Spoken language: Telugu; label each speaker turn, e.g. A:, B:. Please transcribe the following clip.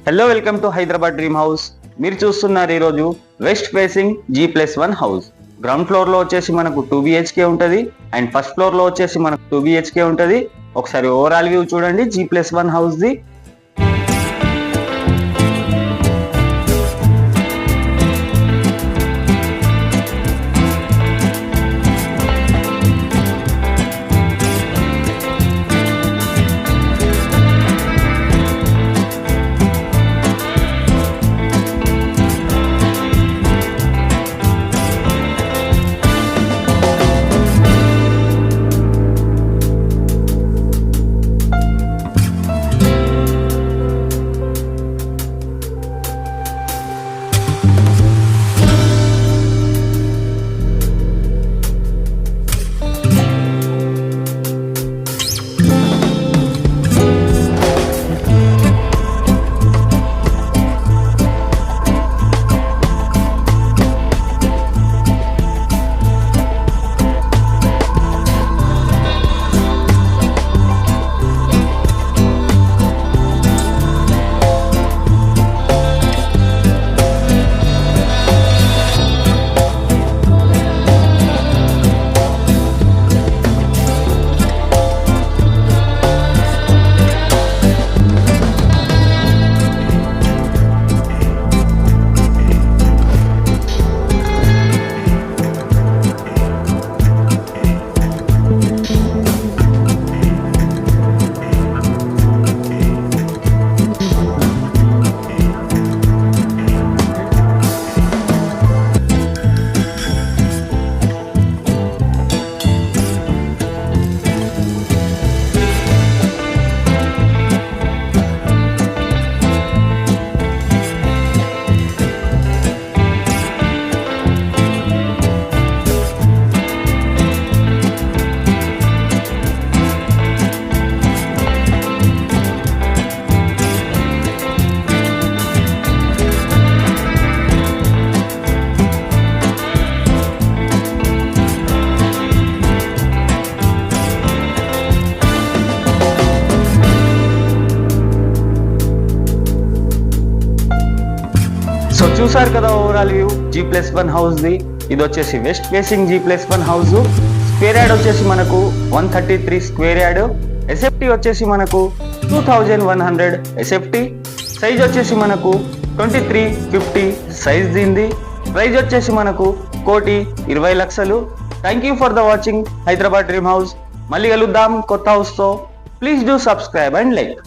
A: Hello, welcome to Hyderabad dream house. మీరు చూస్తున్నారు ఈరోజు west facing G+1 house. Ground floor లో వచ్చేసి మనకు 2 BHK ఉంటుంది అండ్ ఫస్ట్ ఫ్లోర్ లో వచ్చేసి మనకు 2 BHK ఉంటుంది. ఒకసారి ఓవరాల్ వ్యూ చూడండి G+1 హౌస్ ది. సో చూసారు కదా overall view G+1 house the. ఇది వచ్చేసి west facing G+1 house. Square yard వచ్చేసి మనకు 133 స్క్వేర్ యార్డ్. ఎస్ఎఫ్టీ వచ్చేసి మనకు 2100 ఎస్ఎఫ్టీ. సైజ్ వచ్చేసి మనకు 2350 సైజ్ దీంది. ప్రైజ్ వచ్చేసి మనకు 1,20,00,000. Thank you for the watching Hyderabad dream house. మళ్ళీ కలుద్దాం కొత్త హౌస్ తో. Please do subscribe and like.